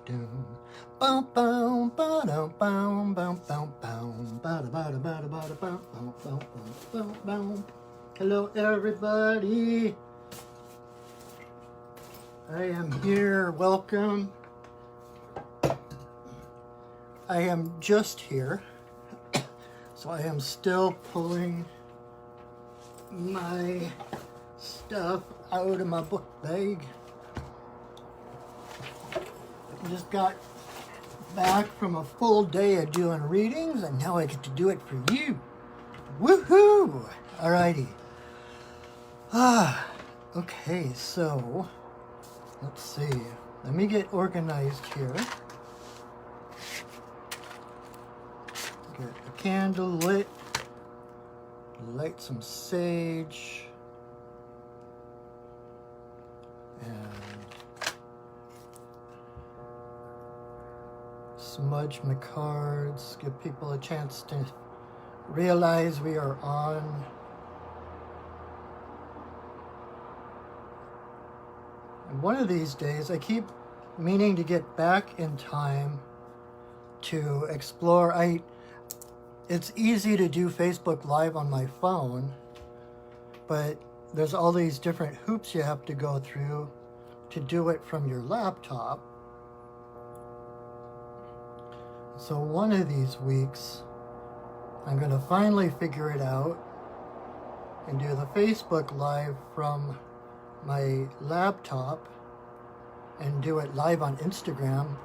Doom. Bum, bum, ba-dum, bum, bum, bum, bum, bada, bada, bada, bada, bum, bum, bum, bum, bum, bum. Hello, everybody. I am here. Welcome. I am just here, so I am still pulling my stuff out of my book bag. I just got back from a full day of doing readings, and now I get to do it for you. Woohoo! Alrighty. Okay, so let's see. Let me get organized here. Get a candle lit. Light some sage. And smudge my cards. Give people a chance to realize we are on. And one of these days, I keep meaning to get back in time to explore. It's easy to do Facebook Live on my phone, but there's all these different hoops you have to go through to do it from your laptop. So one of these weeks, I'm going to finally figure it out and do the Facebook Live from my laptop and do it live on Instagram.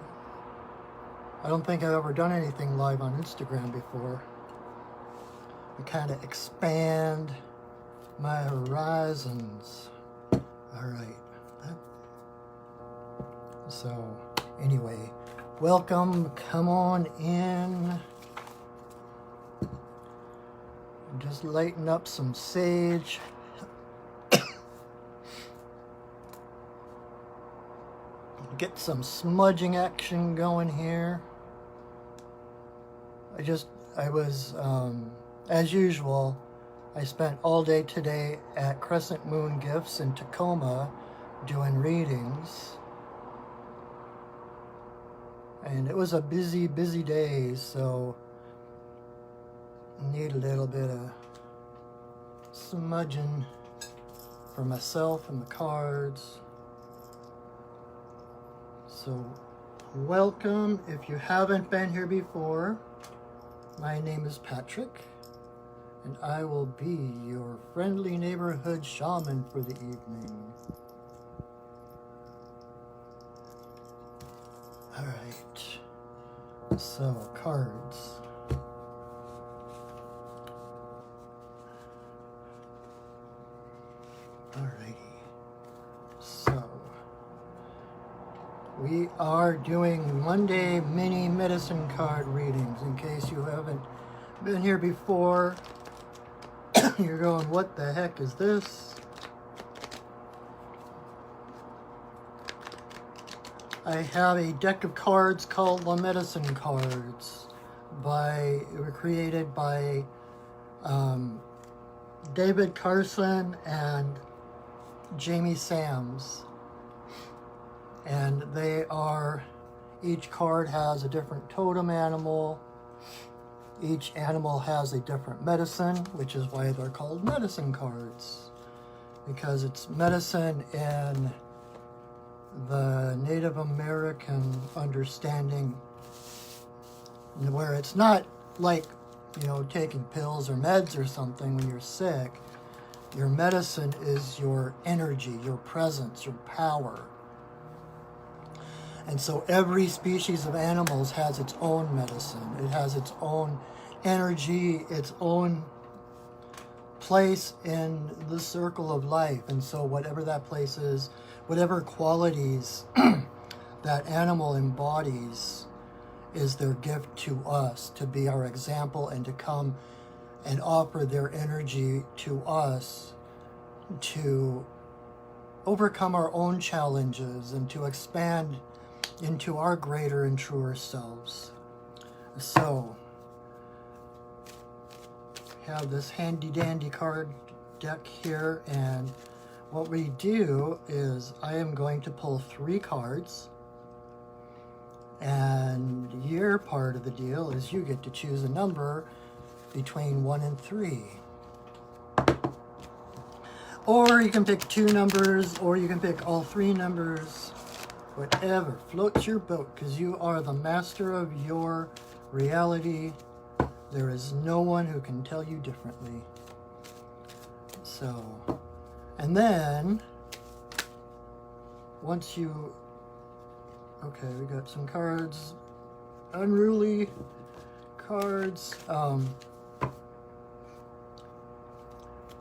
I don't think I've ever done anything live on Instagram before. I kind of expand my horizons. All right. So anyway, welcome. Come on in. I'm just lighting up some sage. Get some smudging action going here. I was, as usual, I spent all day today at Crescent Moon Gifts in Tacoma doing readings. And it was a busy, busy day, so I need a little bit of smudging for myself and the cards. So, welcome. If you haven't been here before, my name is Patrick, and I will be your friendly neighborhood shaman for the evening. All right. So, cards. Alrighty. So, we are doing Monday mini medicine card readings. In case you haven't been here before, you're going, what the heck is this? I have a deck of cards called the Medicine Cards. They were created by David Carson and Jamie Sams. And each card has a different totem animal. Each animal has a different medicine, which is why they're called medicine cards. Because it's medicine in the Native American understanding, where it's not like, taking pills or meds or something when you're sick. Your medicine is your energy, your presence, your power. And so every species of animals has its own medicine. It has its own energy, its own place in the circle of life. And so whatever that place is, whatever qualities that animal embodies is their gift to us, to be our example and to come and offer their energy to us to overcome our own challenges and to expand into our greater and truer selves. So, have this handy dandy card deck here, and what we do is I am going to pull 3 cards, other part of the deal is you get to choose a number between 1 and 3. Or you can pick 2 numbers, or you can pick all 3 numbers. Whatever floats your boat, because you are the master of your reality. There is no one who can tell you differently. So, and then, once you, okay, we got some cards, unruly cards.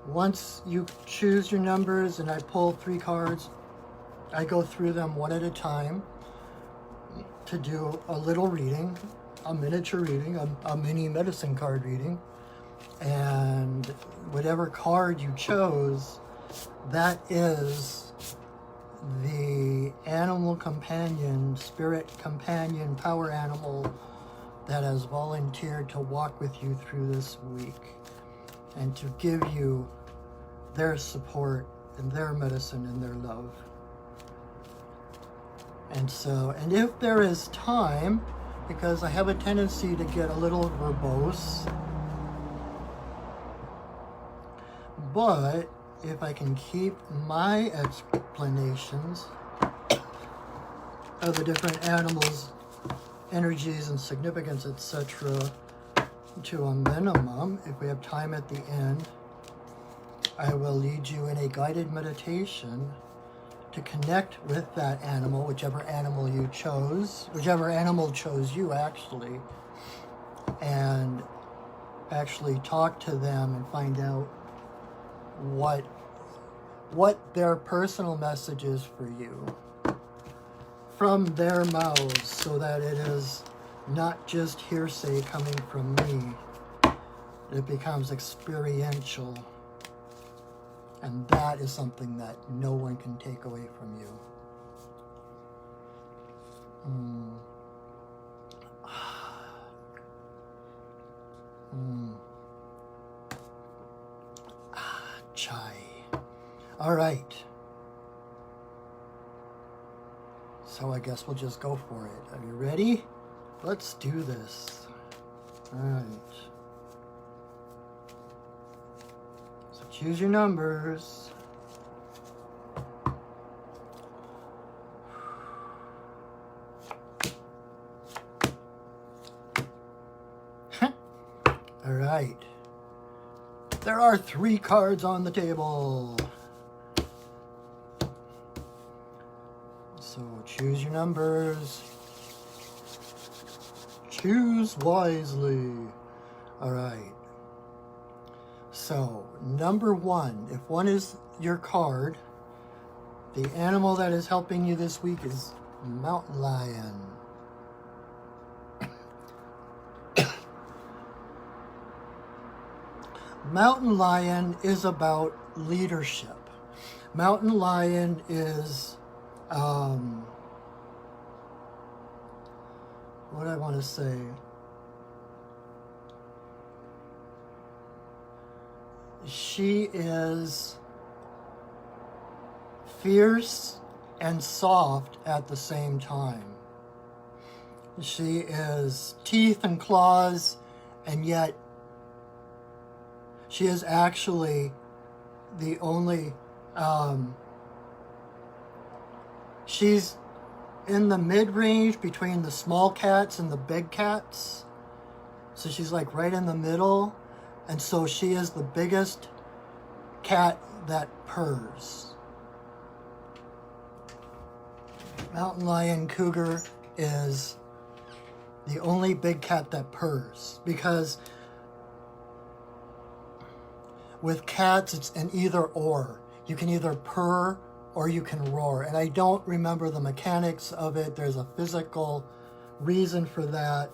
Once you choose your numbers and I pull 3 cards, I go through them one at a time to do a little reading, a miniature reading, a mini medicine card reading. And whatever card you chose, that is the animal companion, spirit companion, power animal that has volunteered to walk with you through this week and to give you their support and their medicine and their love. And so, and if there is time, because I have a tendency to get a little verbose, but if I can keep my explanations of the different animals, energies and significance, etc., to a minimum, if we have time at the end, I will lead you in a guided meditation to connect with that animal, whichever animal you chose, whichever animal chose you actually, and actually talk to them and find out what their personal message is for you from their mouths, so that it is not just hearsay coming from me. It becomes experiential. And that is something that no one can take away from you. Chai. All right. So I guess we'll just go for it. Are you ready? Let's do this. All right. So choose your numbers. All right. There are 3 cards on the table. So choose your numbers. Choose wisely. All right. So number 1, if 1 is your card, the animal that is helping you this week is mountain lion. Mountain lion is about leadership. Mountain lion is, what do I want to say? She is fierce and soft at the same time. She is teeth and claws, and yet she is actually the only, she's in the mid-range between the small cats and the big cats. So she's like right in the middle. And so she is the biggest cat that purrs. Mountain lion cougar is the only big cat that purrs, because with cats, it's an either or. You can either purr or you can roar. And I don't remember the mechanics of it. There's a physical reason for that.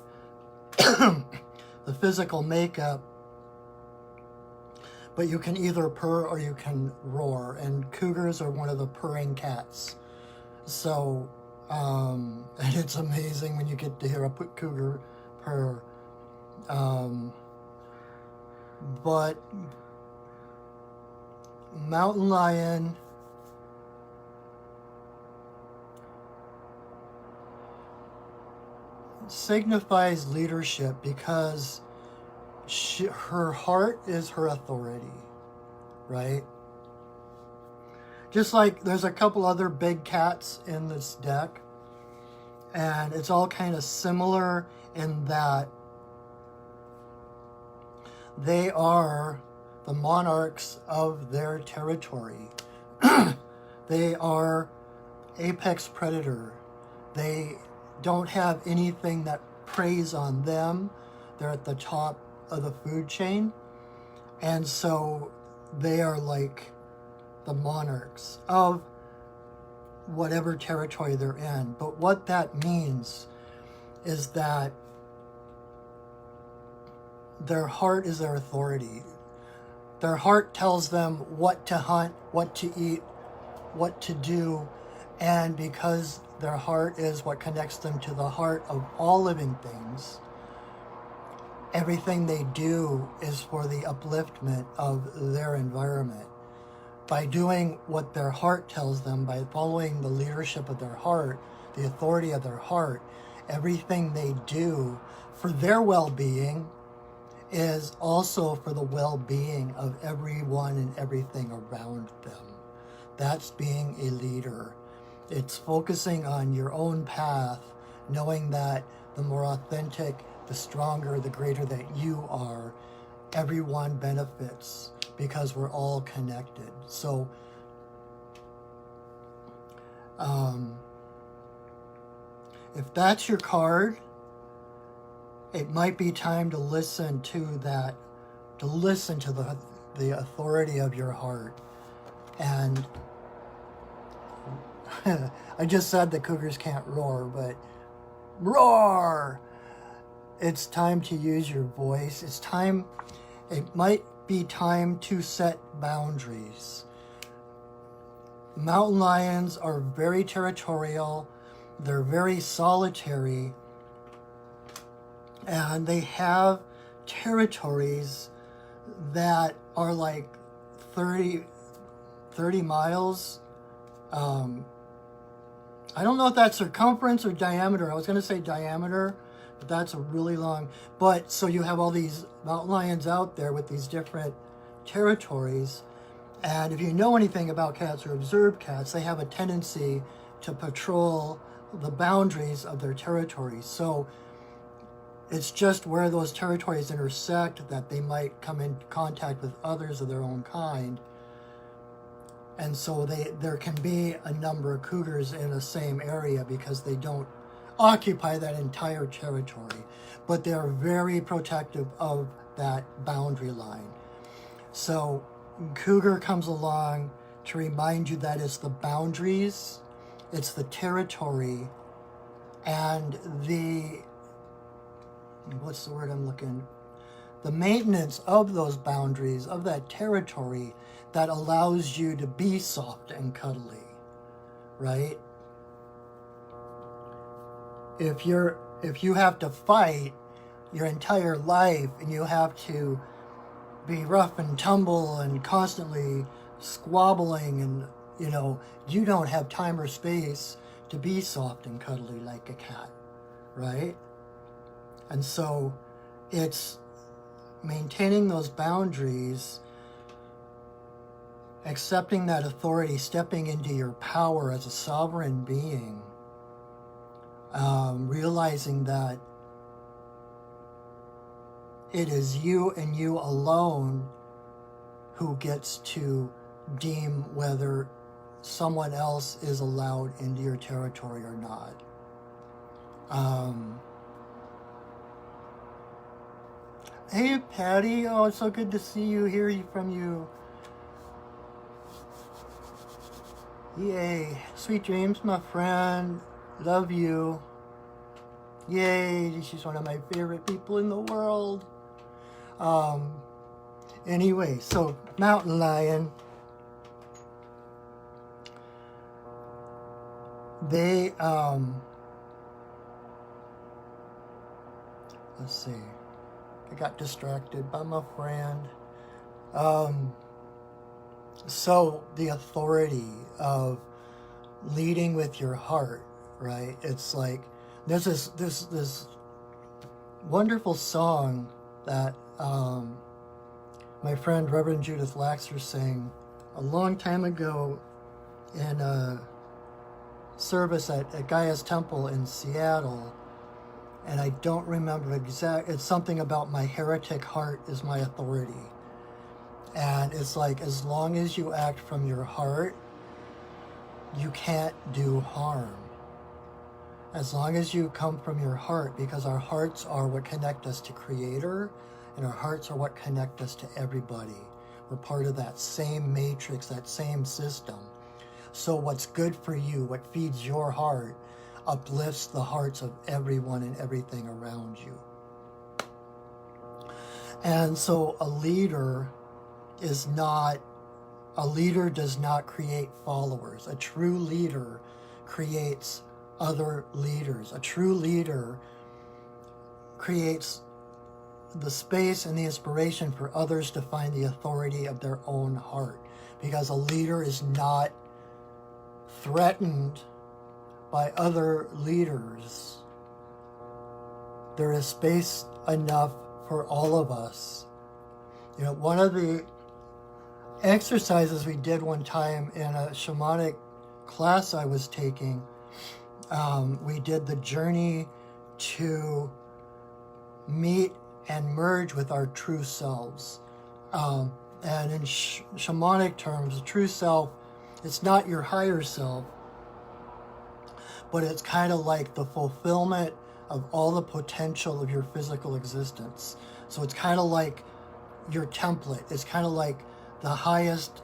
The physical makeup. But you can either purr or you can roar. And cougars are one of the purring cats. So, and it's amazing when you get to hear a cougar purr. But mountain lion signifies leadership because her heart is her authority, right? Just like there's a couple other big cats in this deck, and it's all kind of similar in that they are the monarchs of their territory. They are apex predator. They don't have anything that preys on them. They're at the top of the food chain. And so they are like the monarchs of whatever territory they're in. But what that means is that their heart is their authority. Their heart tells them what to hunt, what to eat, what to do. And because their heart is what connects them to the heart of all living things, everything they do is for the upliftment of their environment. By doing what their heart tells them, by following the leadership of their heart, the authority of their heart, everything they do for their well-being is also for the well-being of everyone and everything around them. That's being a leader. It's focusing on your own path, knowing that the more authentic, the stronger, the greater that you are, everyone benefits because we're all connected. So, if that's your card, it might be time to listen to that, to listen to the authority of your heart. And I just said the cougars can't roar, but roar! It's time to use your voice. It might be time to set boundaries. Mountain lions are very territorial. They're very solitary. And they have territories that are like 30 miles. I don't know if that's circumference or diameter. I was going to say diameter, but that's a really long. But so you have all these mountain lions out there with these different territories. And if you know anything about cats or observe cats, they have a tendency to patrol the boundaries of their territories. So it's just where those territories intersect that they might come in contact with others of their own kind. And so there can be a number of cougars in the same area because they don't occupy that entire territory. But they're very protective of that boundary line. So cougar comes along to remind you that it's the boundaries, it's the territory, and what's the word I'm looking? The maintenance of those boundaries, of that territory, that allows you to be soft and cuddly, right? If you have to fight your entire life and you have to be rough and tumble and constantly squabbling and, you don't have time or space to be soft and cuddly like a cat, right? And so it's maintaining those boundaries, accepting that authority, stepping into your power as a sovereign being, realizing that it is you and you alone who gets to deem whether someone else is allowed into your territory or not. Hey, Patty. Oh, it's so good to see you, hear from you. Yay. Sweet dreams, my friend. Love you. Yay. She's one of my favorite people in the world. Anyway, so mountain lion. They, let's see. I got distracted by my friend. So the authority of leading with your heart, right? It's like There's this wonderful song that my friend Reverend Judith Laxer sang a long time ago in a service at Gaia's Temple in Seattle, and I don't remember it's something about my heretic heart is my authority. And it's like, as long as you act from your heart, you can't do harm. As long as you come from your heart, because our hearts are what connect us to Creator, and our hearts are what connect us to everybody. We're part of that same matrix, that same system. So what's good for you, what feeds your heart, uplifts the hearts of everyone and everything around you. And so a leader does not create followers. A true leader creates other leaders. A true leader creates the space and the inspiration for others to find the authority of their own heart, because a leader is not threatened by other leaders. There is space enough for all of us. You know, one of the exercises we did one time in a shamanic class I was taking, we did the journey to meet and merge with our true selves. And in shamanic terms, the true self, it's not your higher self, but it's kind of like the fulfillment of all the potential of your physical existence. So it's kind of like your template. It's kind of like the highest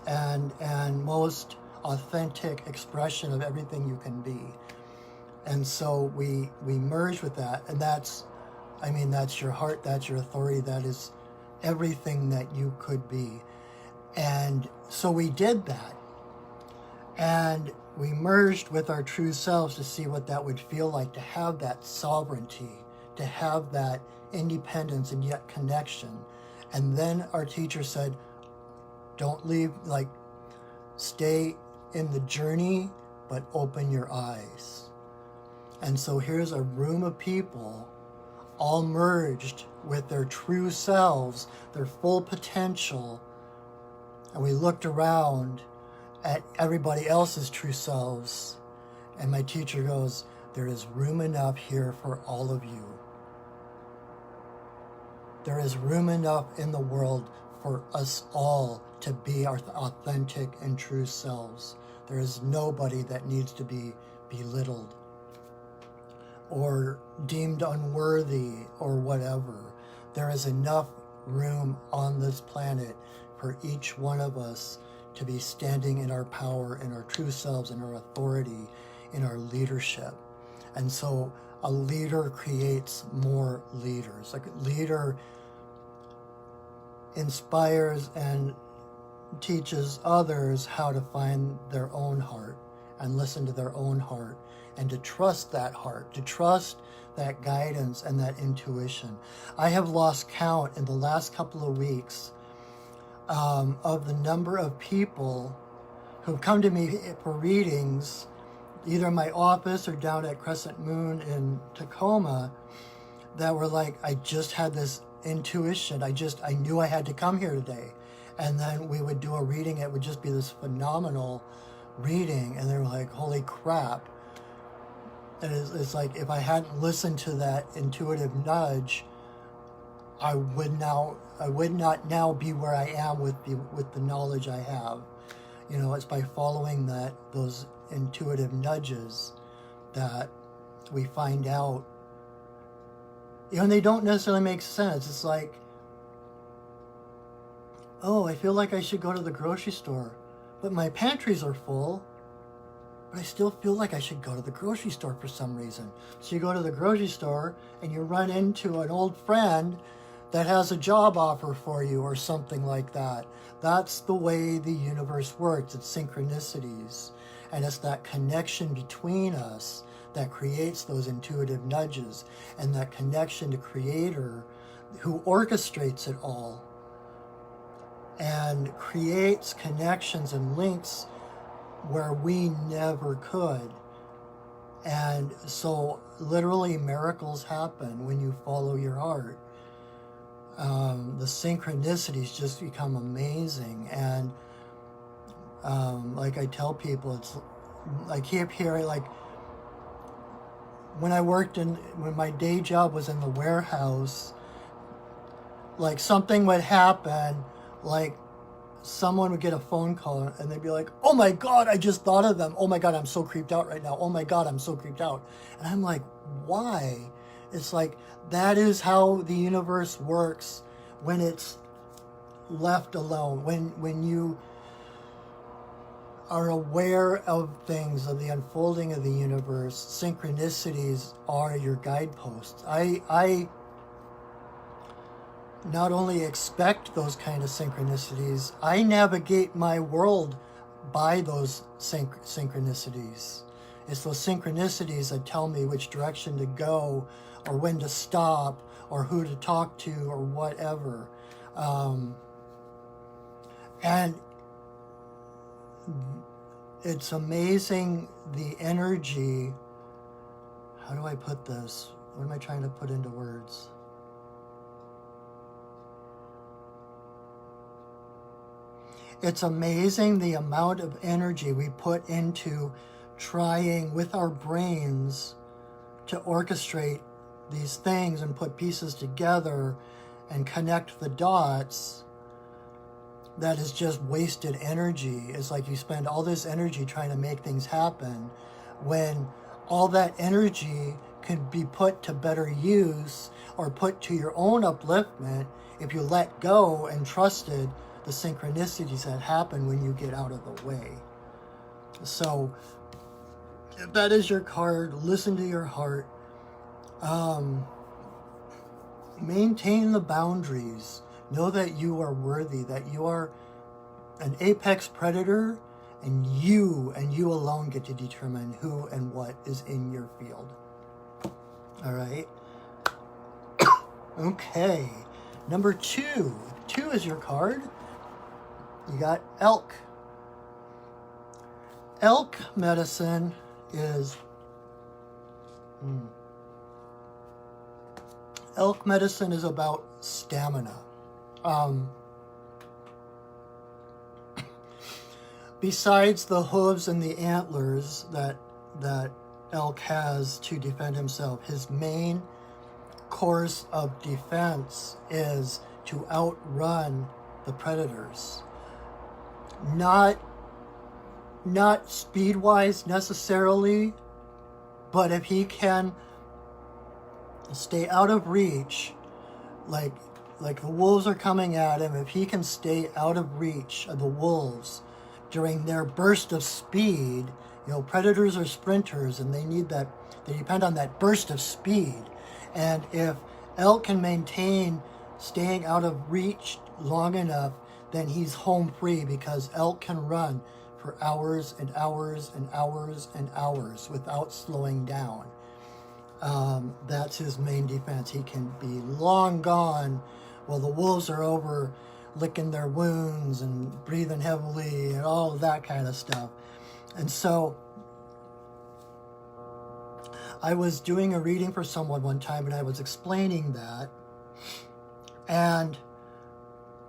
and most authentic expression of everything you can be. And so we merge with that, and that's your heart, that's your authority, that is everything that you could be. And so we did that, and we merged with our true selves to see what that would feel like, to have that sovereignty, to have that independence and yet connection. And then our teacher said, don't leave, stay in the journey, but open your eyes. And so here's a room of people all merged with their true selves, their full potential. And we looked around at everybody else's true selves. And my teacher goes, there is room enough here for all of you. There is room enough in the world for us all to be our authentic and true selves. There is nobody that needs to be belittled or deemed unworthy or whatever. There is enough room on this planet for each one of us to be standing in our power, in our true selves, in our authority, in our leadership. And so a leader creates more leaders. Like a leader inspires and teaches others how to find their own heart and listen to their own heart, and to trust that heart, to trust that guidance and that intuition. I have lost count in the last couple of weeks of the number of people who've come to me for readings, either in my office or down at Crescent Moon in Tacoma, that were like, I just had this intuition. I knew I had to come here today. And then we would do a reading. It would just be this phenomenal reading. And they were like, holy crap. And it's like, if I hadn't listened to that intuitive nudge, I would not now be where I am with the knowledge I have. You know, it's by following those intuitive nudges that we find out. You know, and they don't necessarily make sense. It's like, oh, I feel like I should go to the grocery store, but my pantries are full, but I still feel like I should go to the grocery store for some reason. So you go to the grocery store and you run into an old friend that has a job offer for you or something like that. That's the way the universe works. It's synchronicities. And it's that connection between us that creates those intuitive nudges, and that connection to Creator who orchestrates it all and creates connections and links where we never could. And so literally miracles happen when you follow your heart. The synchronicities just become amazing. And like I tell people, I keep hearing, like, when my day job was in the warehouse, like something would happen, like someone would get a phone call and they'd be like, oh my God, I just thought of them. Oh my God, I'm so creeped out right now. Oh my God, I'm so creeped out. And I'm like, why? It's like, that is how the universe works when it's left alone. When you are aware of things, of the unfolding of the universe, synchronicities are your guideposts. I not only expect those kind of synchronicities, I navigate my world by those synchronicities. It's those synchronicities that tell me which direction to go, or when to stop, or who to talk to, or whatever. And it's amazing the energy. How do I put this? What am I trying to put into words? It's amazing the amount of energy we put into trying with our brains to orchestrate these things and put pieces together and connect the dots. That is just wasted energy. It's like you spend all this energy trying to make things happen when all that energy could be put to better use or put to your own upliftment if you let go and trusted the synchronicities that happen when you get out of the way. So if that is your card, listen to your heart. Maintain the boundaries. Know that you are worthy, that you are an apex predator, and you alone get to determine who and what is in your field. All right. Okay. Number 2. 2 is your card. You got elk. Elk medicine is... Elk medicine is about stamina. Besides the hooves and the antlers that elk has to defend himself, his main course of defense is to outrun the predators. Not speed-wise necessarily, but if he can stay out of reach, like the wolves are coming at him, if he can stay out of reach of the wolves during their burst of speed, predators are sprinters and they depend on that burst of speed. And if elk can maintain staying out of reach long enough, then he's home free, because elk can run for hours and hours and hours and hours without slowing down. That's his main defense. He can be long gone while the wolves are over licking their wounds and breathing heavily and all of that kind of stuff. And so I was doing a reading for someone one time, and I was explaining that, and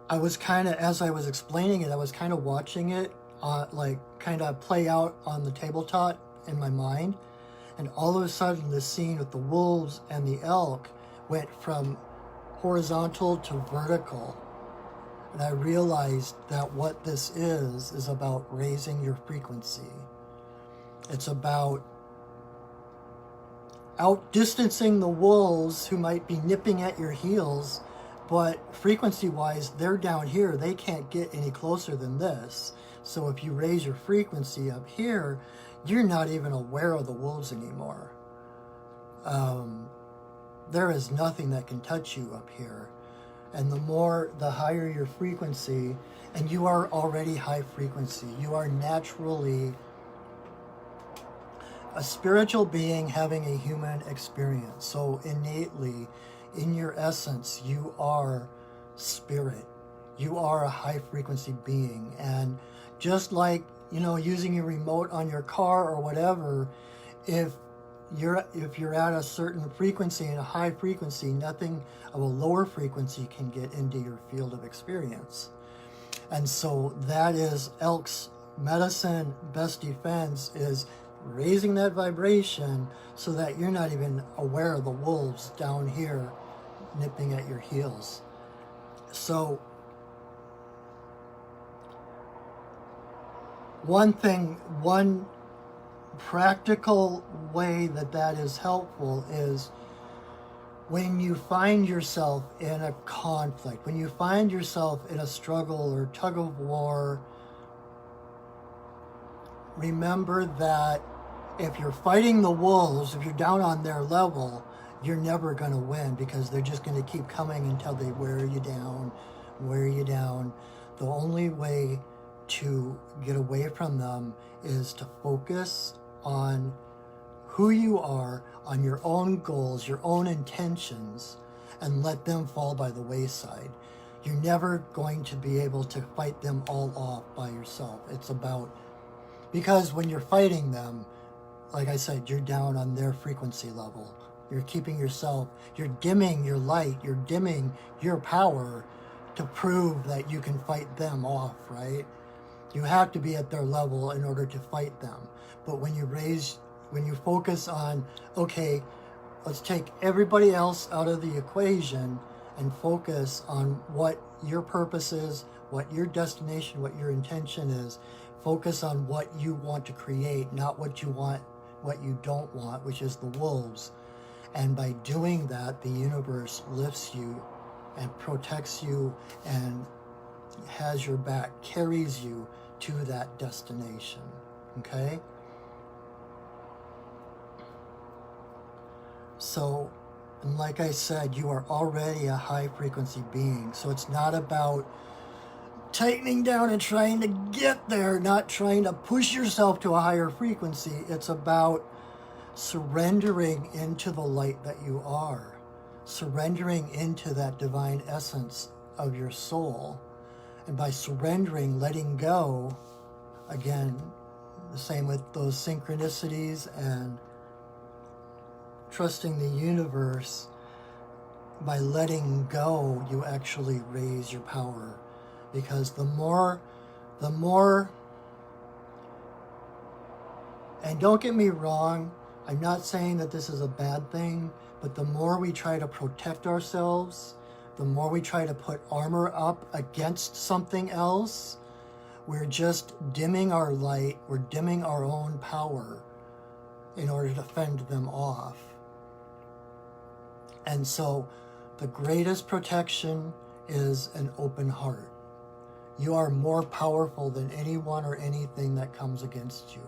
I was as I was explaining it, I was kind of watching it kind of play out on the tabletop in my mind. And all of a sudden, the scene with the wolves and the elk went from horizontal to vertical. And I realized that what this is about raising your frequency. It's about outdistancing the wolves who might be nipping at your heels, but frequency-wise, they're down here. They can't get any closer than this. So if you raise your frequency up here, you're not even aware of the wolves anymore. There is nothing that can touch you up here. And the higher your frequency, and you are already high frequency, you are naturally a spiritual being having a human experience. So innately, in your essence, you are spirit. You are a high frequency being. And just like, using your remote on your car or whatever, if if you're at a certain frequency, and a high frequency, nothing of a lower frequency can get into your field of experience. And so that is Elk's medicine, best defense, is raising that vibration so that you're not even aware of the wolves down here nipping at your heels. So one practical way that is helpful is when you find yourself in a conflict, when you find yourself in a struggle or tug of war, remember that if you're fighting the wolves, if you're down on their level, you're never going to win, because they're just going to keep coming until they wear you down. The only way to get away from them is to focus on who you are, on your own goals, your own intentions, and let them fall by the wayside. You're never going to be able to fight them all off by yourself. Because when you're fighting them, like I said, you're down on their frequency level. You're keeping yourself, you're dimming your light, you're dimming your power to prove that you can fight them off, right? You have to be at their level in order to fight them. But when you focus on, okay, let's take everybody else out of the equation and focus on what your purpose is, what your destination, what your intention is. Focus on what you want to create, not what you don't want, which is the wolves. And by doing that, the universe lifts you and protects you and has your back, carries you to that destination. Okay? So, and like I said, you are already a high frequency being. So it's not about tightening down and trying to get there, not trying to push yourself to a higher frequency. It's about surrendering into the light that you are, surrendering into that divine essence of your soul. And by surrendering, letting go, again, the same with those synchronicities and trusting the universe, by letting go, you actually raise your power. Because the more, and don't get me wrong, I'm not saying that this is a bad thing, but the more we try to protect ourselves, the more we try to put armor up against something else, we're just dimming our light, we're dimming our own power in order to fend them off. And so the greatest protection is an open heart. You are more powerful than anyone or anything that comes against you.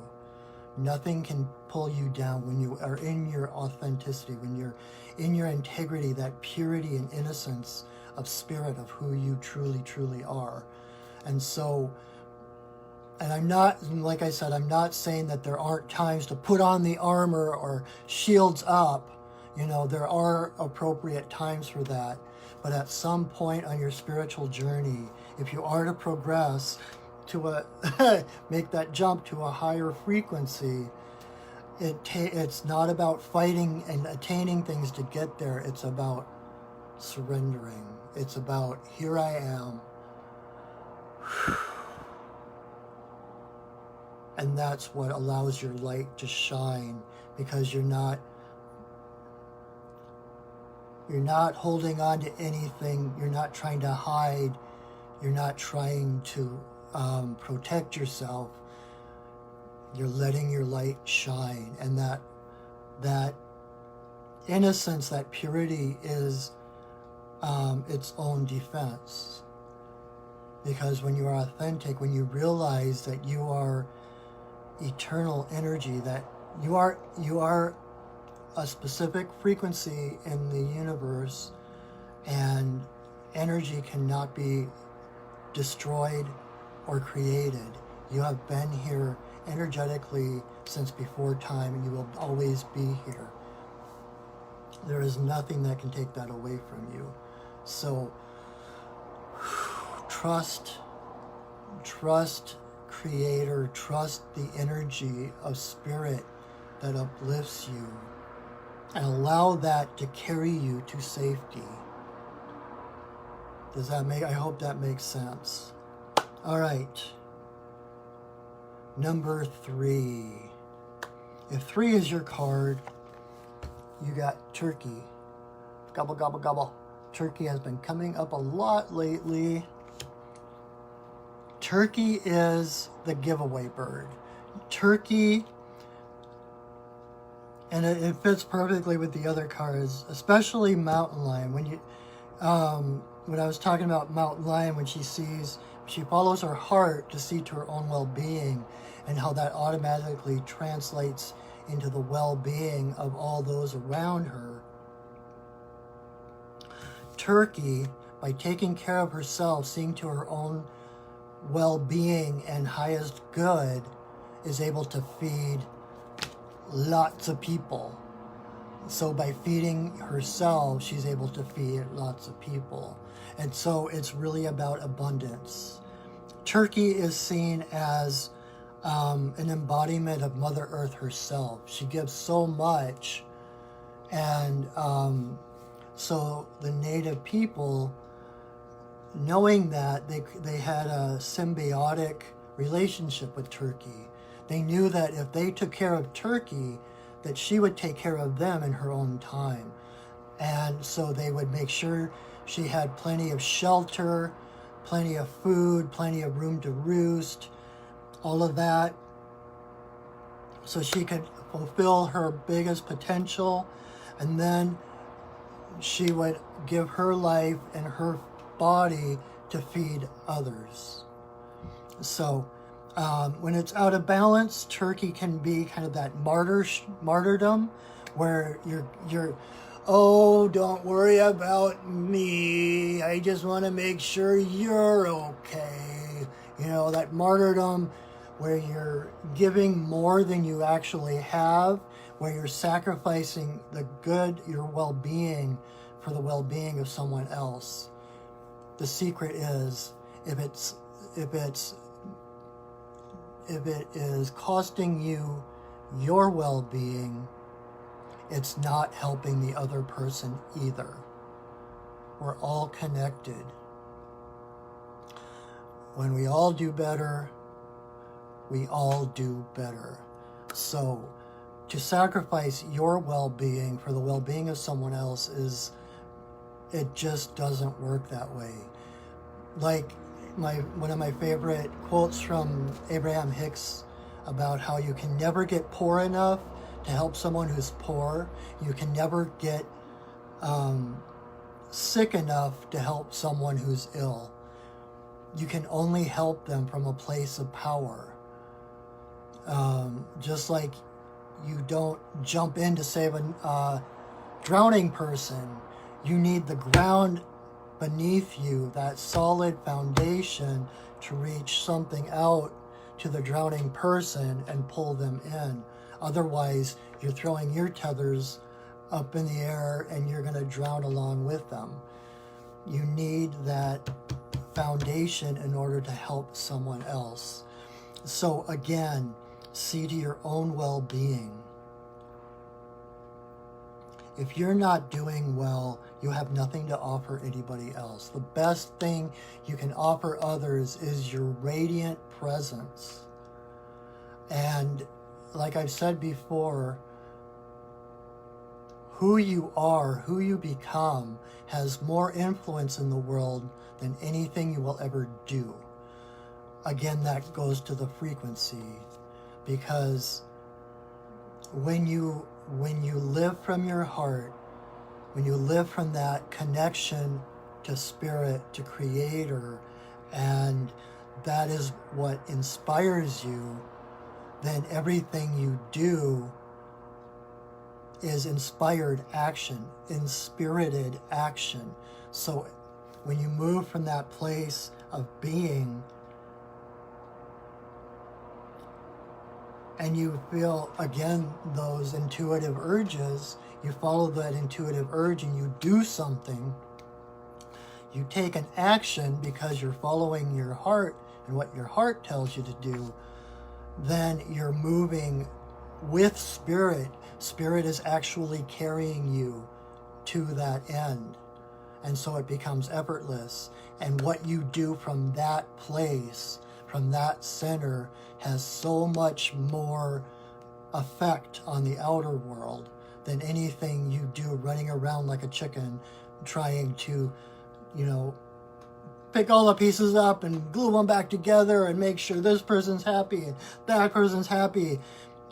Nothing can pull you down when you are in your authenticity, when you're in your integrity, that purity and innocence of spirit of who you truly, truly are. And so, and I'm not, like I said, I'm not saying that there aren't times to put on the armor or shields up. You know, there are appropriate times for that. But at some point on your spiritual journey, if you are to progress to make that jump to a higher frequency, it's not about fighting and attaining things to get there. It's about surrendering. It's about, here I am. And that's what allows your light to shine, because you're not holding on to anything. You're not trying to hide. You're not trying to protect yourself. You're letting your light shine. And that innocence, that purity is its own defense. Because when you are authentic, when you realize that you are eternal energy, that you are a specific frequency in the universe, and energy cannot be destroyed or created. You have been here energetically since before time, and you will always be here. There is nothing that can take that away from you. So trust Creator, trust the energy of spirit that uplifts you, and allow that to carry you to safety. Does that make, I hope that makes sense. All right. Number 3. If 3 is your card, you got Turkey. Gobble, gobble, gobble. Turkey has been coming up a lot lately. Turkey is the giveaway bird. Turkey, and it fits perfectly with the other cards, especially Mountain Lion. When I was talking about Mountain Lion, when she follows her heart to see to her own well-being, and how that automatically translates into the well-being of all those around her. Turkey, by taking care of herself, seeing to her own well-being and highest good, is able to feed lots of people. So by feeding herself, she's able to feed lots of people. And so it's really about abundance. Turkey is seen as an embodiment of Mother Earth herself. She gives so much. And so the native people, knowing that, they had a symbiotic relationship with Turkey. They knew that if they took care of Turkey, that she would take care of them in her own time. And so they would make sure she had plenty of shelter, plenty of food, plenty of room to roost, all of that, so she could fulfill her biggest potential. And then she would give her life and her body to feed others. So when it's out of balance, Turkey can be kind of that martyrdom, where you're oh, don't worry about me, I just want to make sure you're okay. You know, that martyrdom where you're giving more than you actually have, where you're sacrificing the good, your well-being, for the well-being of someone else. The secret is, if it is costing you your well-being, it's not helping the other person either. We're all connected. When we all do better, we all do better. So to sacrifice your well-being for the well-being of someone else it just doesn't work that way. Like one of my favorite quotes from Abraham Hicks about how you can never get poor enough to help someone who's poor. You can never get sick enough to help someone who's ill. You can only help them from a place of power. Just like you don't jump in to save a drowning person. You need the ground beneath you, that solid foundation, to reach something out to the drowning person and pull them in. Otherwise, you're throwing your tethers up in the air and you're going to drown along with them. You need that foundation in order to help someone else. So again, see to your own well-being. If you're not doing well, you have nothing to offer anybody else. The best thing you can offer others is your radiant presence. And like I've said before, who you are, who you become, has more influence in the world than anything you will ever do. Again, that goes to the frequency, because when you live from your heart, when you live from that connection to spirit, to creator, and that is what inspires you, then everything you do is inspired action, inspirited action. So when you move from that place of being, and you feel, again, those intuitive urges, you follow that intuitive urge and you do something, you take an action because you're following your heart and what your heart tells you to do, then you're moving with spirit. Spirit is actually carrying you to that end. And so it becomes effortless. And what you do from that place, from that center, has so much more effect on the outer world than anything you do running around like a chicken trying to, you know, pick all the pieces up and glue them back together and make sure this person's happy and that person's happy.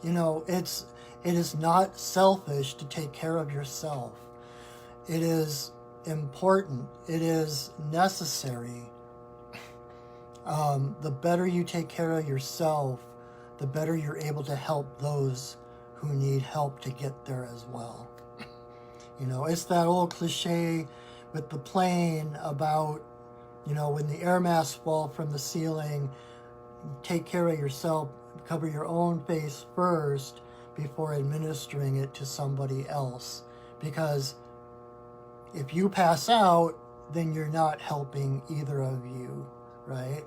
You know, it is not selfish to take care of yourself. It is important. It is necessary. The better you take care of yourself, the better you're able to help those who need help to get there as well. You know, it's that old cliche with the plane about, you know, when the air masks fall from the ceiling, take care of yourself, cover your own face first before administering it to somebody else. Because if you pass out, then you're not helping either of you, right?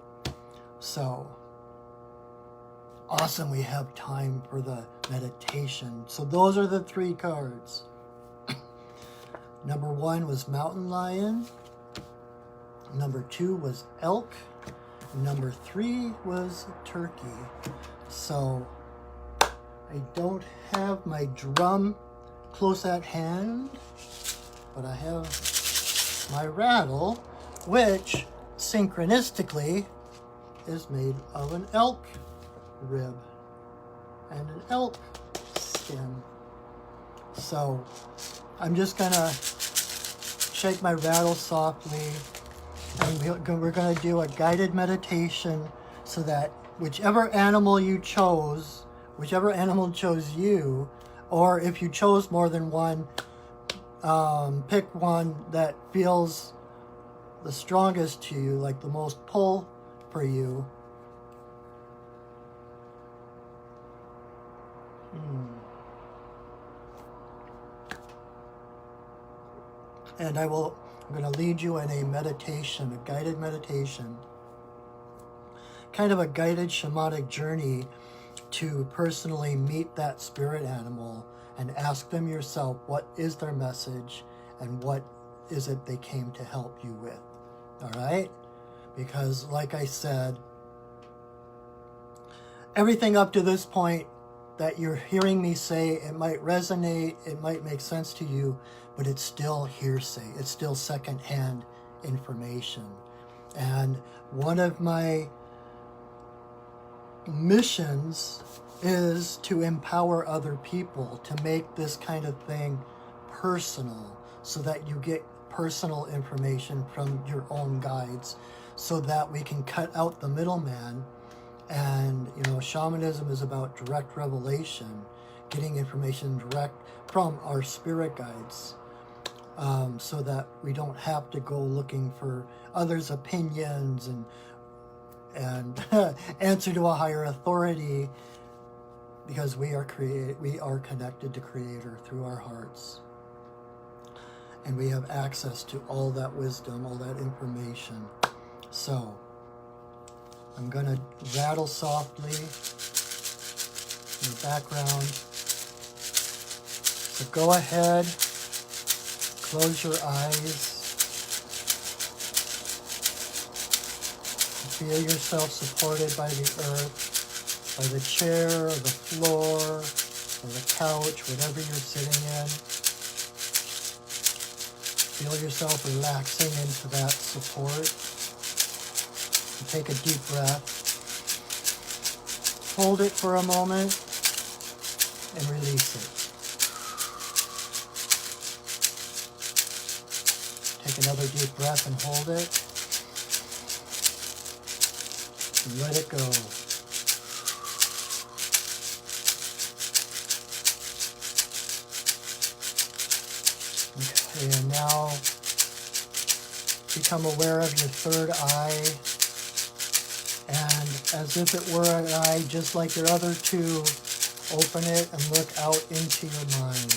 So, awesome, we have time for the meditation. So those are the 3 cards. Number 1 was Mountain Lion. Number 2 was Elk. Number 3 was Turkey. So I don't have my drum close at hand, but I have my rattle, which synchronistically is made of an elk rib and an elk skin. So I'm just gonna shake my rattle softly, and we're gonna do a guided meditation so that whichever animal chose you, or if you chose more than one, pick one that feels the strongest to you, like the most pull for you. And I'm going to lead you in a meditation, a guided meditation, kind of a guided shamanic journey to personally meet that spirit animal and ask them yourself what is their message and what is it they came to help you with. All right? Because like I said, everything up to this point that you're hearing me say, it might resonate, it might make sense to you, but it's still hearsay. It's still secondhand information. And one of my missions is to empower other people to make this kind of thing personal, so that you get personal information from your own guides, so that we can cut out the middleman. And, you know, shamanism is about direct revelation, getting information direct from our spirit guides, so that we don't have to go looking for others' opinions and answer to a higher authority, because we are connected to Creator through our hearts. And we have access to all that wisdom, all that information. So I'm going to rattle softly in the background. So go ahead, close your eyes. Feel yourself supported by the earth, by the chair, or the floor, or the couch, whatever you're sitting in. Feel yourself relaxing into that support. And take a deep breath. Hold it for a moment and release it. Take another deep breath and hold it. And let it go. Okay, and now become aware of your third eye, and as if it were an eye just like your other two, open it and look out into your mind.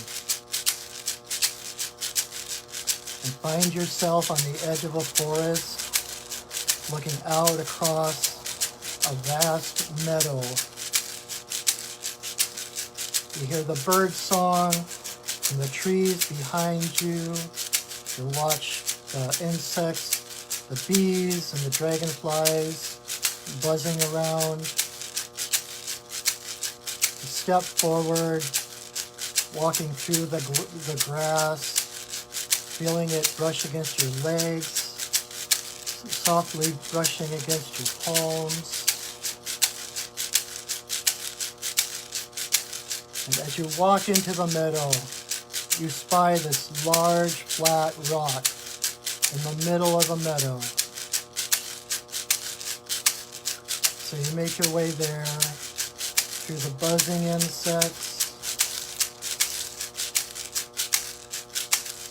And find yourself on the edge of a forest, looking out across a vast meadow. You hear the bird song in the trees behind you. You watch the insects, the bees and the dragonflies buzzing around. You step forward, walking through the grass, feeling it brush against your legs, softly brushing against your palms. And as you walk into the meadow, you spy this large flat rock in the middle of the meadow. So you make your way there through the buzzing insects,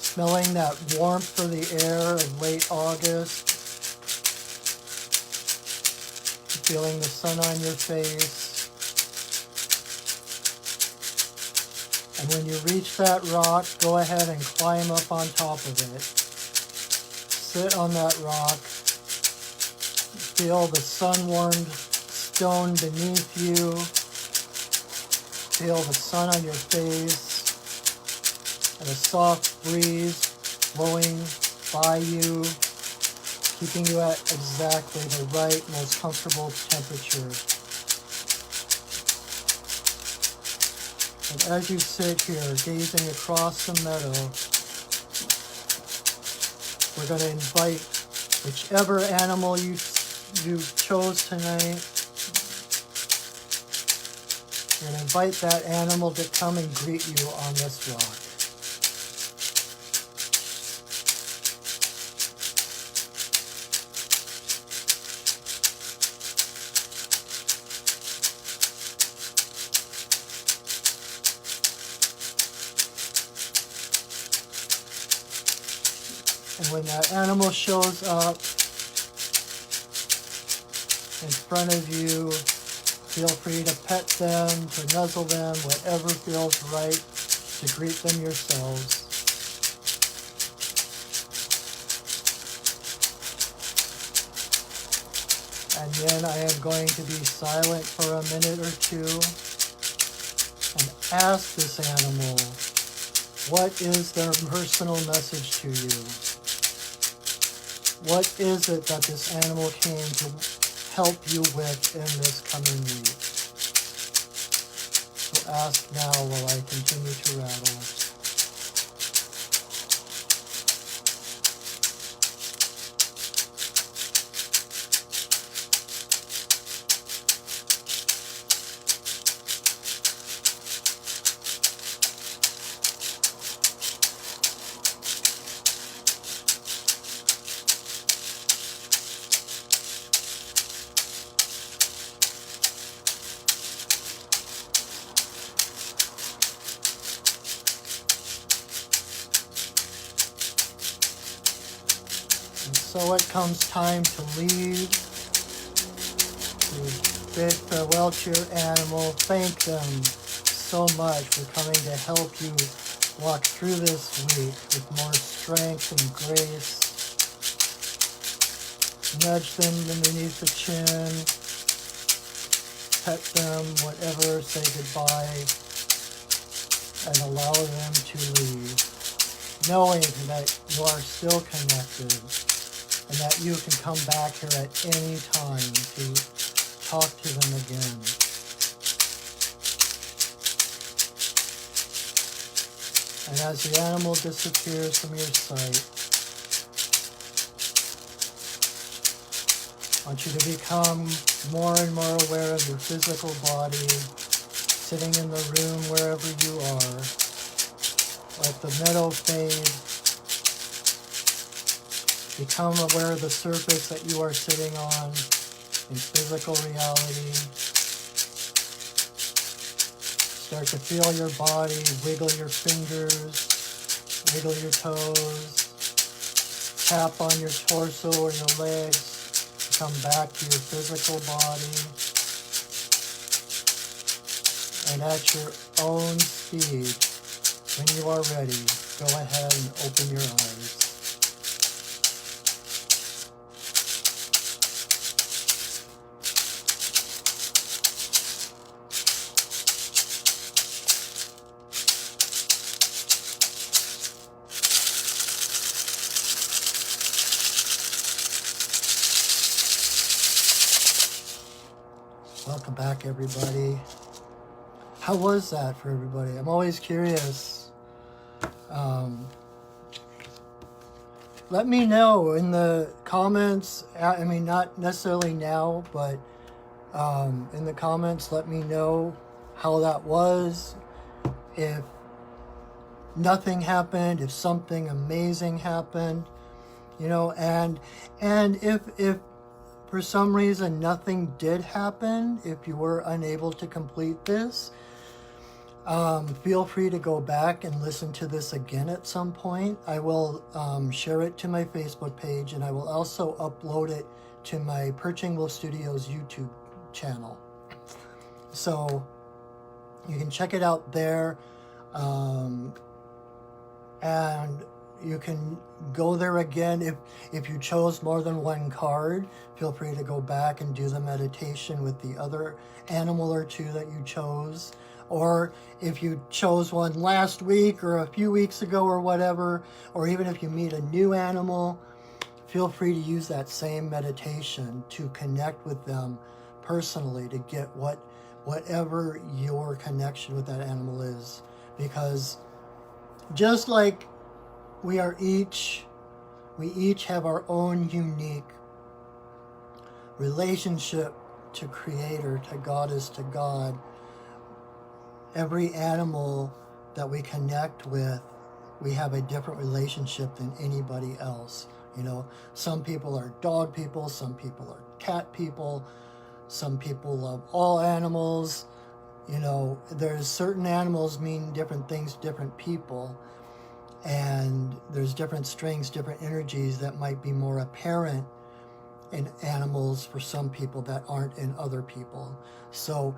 smelling that warmth of the air of late August, feeling the sun on your face. And when you reach that rock, go ahead and climb up on top of it. Sit on that rock. Feel the sun-warmed stone beneath you. Feel the sun on your face. And a soft breeze blowing by you, keeping you at exactly the right, most comfortable temperature. And as you sit here, gazing across the meadow, we're going to invite whichever animal you chose tonight. We're going to invite that animal to come and greet you on this rock. And when that animal shows up in front of you, feel free to pet them, to nuzzle them, whatever feels right to greet them yourselves. And then I am going to be silent for a minute or two and ask this animal, what is their personal message to you? What is it that this animal came to help you with in this coming week? So ask now while I continue to rattle. So it comes time to leave, to bid farewell to your animal. Thank them so much for coming to help you walk through this week with more strength and grace. Nudge them beneath the chin, pet them, whatever, say goodbye, and allow them to leave, knowing that you are still connected. And that you can come back here at any time to talk to them again. And as the animal disappears from your sight, I want you to become more and more aware of your physical body, sitting in the room wherever you are. Let the meadow fade. Become aware of the surface that you are sitting on in physical reality. Start to feel your body, wiggle your fingers, wiggle your toes, tap on your torso or your legs, come back to your physical body. And at your own speed, when you are ready, go ahead and open your eyes. Welcome back, everybody. How was that for everybody? I'm always curious. Let me know in the comments. I mean, not necessarily now, but in the comments, let me know how that was. If nothing happened, if something amazing happened, you know, and if for some reason nothing did happen, if you were unable to complete this, feel free to go back and listen to this again at some point. I will share it to my Facebook page, and I will also upload it to my Perching Wolf Studios YouTube channel. So you can check it out there, and you can go there again. If you chose more than one card, feel free to go back and do the meditation with the other animal or two that you chose. Or if you chose one last week or a few weeks ago or whatever, or even if you meet a new animal, feel free to use that same meditation to connect with them personally, to get whatever your connection with that animal is. Because just like we each have our own unique relationship to Creator, to Goddess, to God. Every animal that we connect with, we have a different relationship than anybody else. You know, some people are dog people, some people are cat people, some people love all animals. You know, there's certain animals mean different things to different people. And there's different strings, different energies that might be more apparent in animals for some people that aren't in other people. So,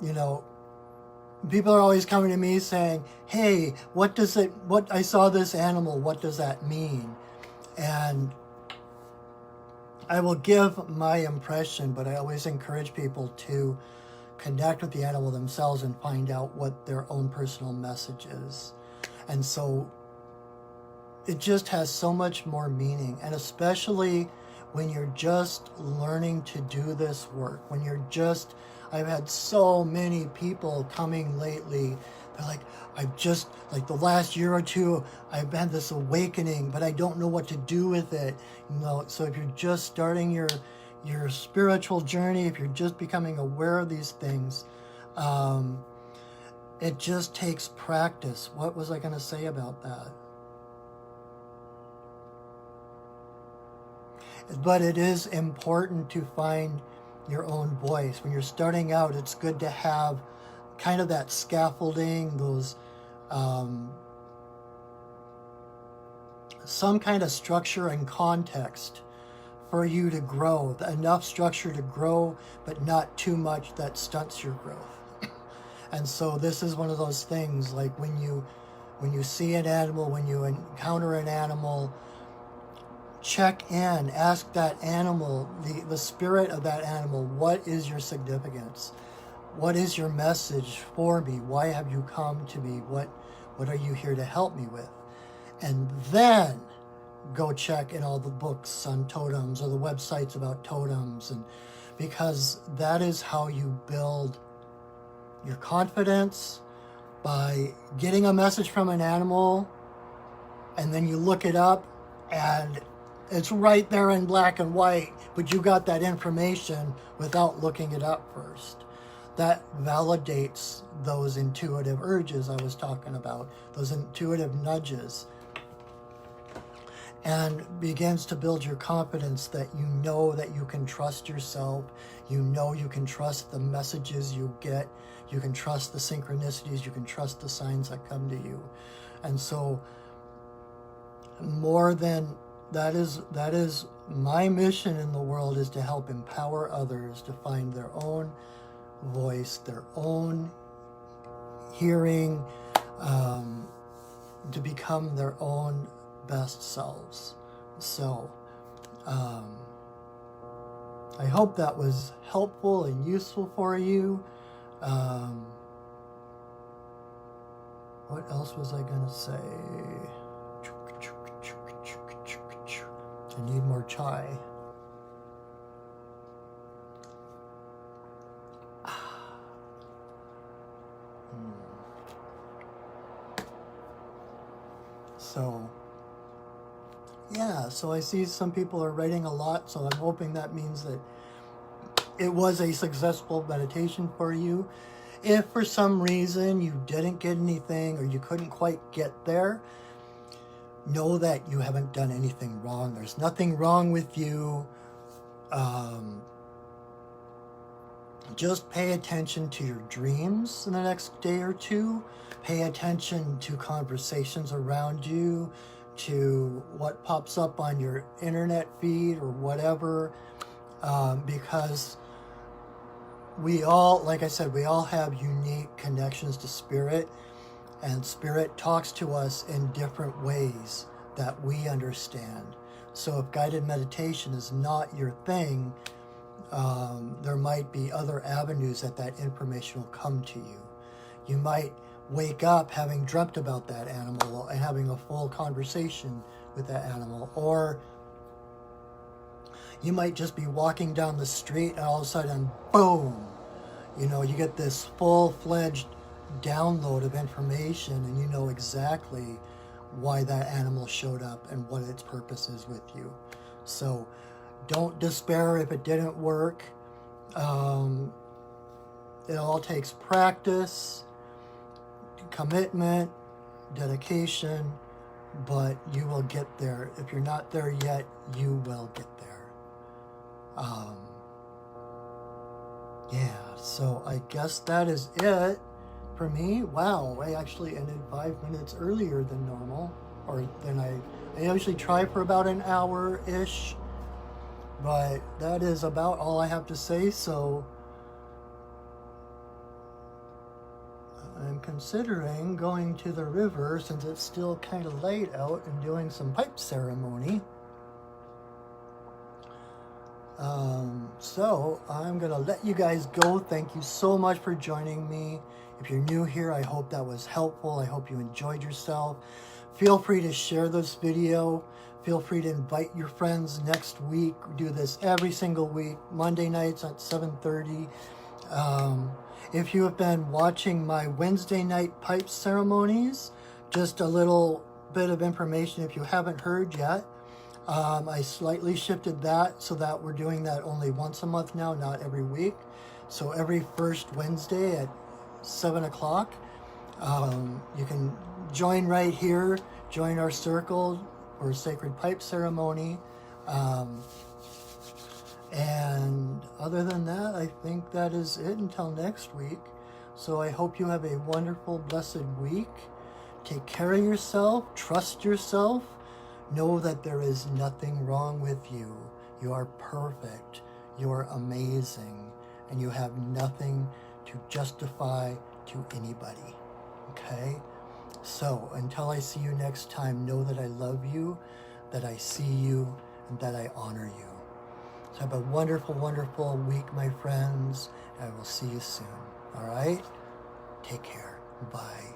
you know, people are always coming to me saying, hey, what I saw this animal, what does that mean? And I will give my impression, but I always encourage people to connect with the animal themselves and find out what their own personal message is. And so it just has so much more meaning. And especially when you're just learning to do this work, I've had so many people coming lately. They're like, like the last year or two, I've had this awakening, but I don't know what to do with it. You know, so if you're just starting your spiritual journey, if you're just becoming aware of these things, it just takes practice. What was I going to say about that? But it is important to find your own voice. When you're starting out, it's good to have kind of that scaffolding, those some kind of structure and context for you to grow. Enough structure to grow, but not too much that stunts your growth. And so this is one of those things, like when you see an animal, when you encounter an animal, check in, ask that animal, the spirit of that animal, what is your significance? What is your message for me? Why have you come to me? What are you here to help me with? And then go check in all the books on totems or the websites about totems, and because that is how you build your confidence, by getting a message from an animal and then you look it up and it's right there in black and white, but you got that information without looking it up first. That validates those intuitive urges I was talking about, those intuitive nudges, and begins to build your confidence that you know that you can trust yourself, you know you can trust the messages you get, you can trust the synchronicities, you can trust the signs that come to you. And so more than that is my mission in the world, is to help empower others to find their own voice, their own hearing, to become their own best selves. So I hope that was helpful and useful for you. What else was I gonna say? I need more chai. Yeah, so I see some people are writing a lot, so I'm hoping that means that it was a successful meditation for you. If for some reason you didn't get anything or you couldn't quite get there, know that you haven't done anything wrong. There's nothing wrong with you. Just pay attention to your dreams in the next day or two. Pay attention to conversations around you, to what pops up on your internet feed or whatever, because we all, like I said, we all have unique connections to spirit, and spirit talks to us in different ways that we understand. So if guided meditation is not your thing, there might be other avenues that information will come to you. You might wake up having dreamt about that animal and having a full conversation with that animal, or you might just be walking down the street and all of a sudden, boom, you get this full-fledged download of information, and you know exactly why that animal showed up and what its purpose is with you. So don't despair if it didn't work. It all takes practice, commitment, dedication, but you will get there. If you're not there yet, you will get there. Yeah, so I guess that is it for me. Wow, I actually ended 5 minutes earlier than normal, or than I usually try for about an hour-ish, but that is about all I have to say. So I'm considering going to the river, since it's still kind of late out, and doing some pipe ceremony. So I'm gonna let you guys go. Thank you so much for joining me. If you're new here, I hope that was helpful. I hope you enjoyed yourself. Feel free to share this video. Feel free to invite your friends next week. We do this every single week, Monday nights at 7:30. If you have been watching my Wednesday night pipe ceremonies, just a little bit of information if you haven't heard yet. I slightly shifted that so that we're doing that only once a month now, not every week. So every first Wednesday at 7 o'clock, you can join right here, join our circle for Sacred Pipe Ceremony. And other than that, I think that is it until next week. So I hope you have a wonderful, blessed week. Take care of yourself, trust yourself. Know that there is nothing wrong with you. You are perfect. You are amazing. And you have nothing to justify to anybody. Okay? So, until I see you next time, know that I love you, that I see you, and that I honor you. So have a wonderful, wonderful week, my friends. And I will see you soon. All right? Take care. Bye.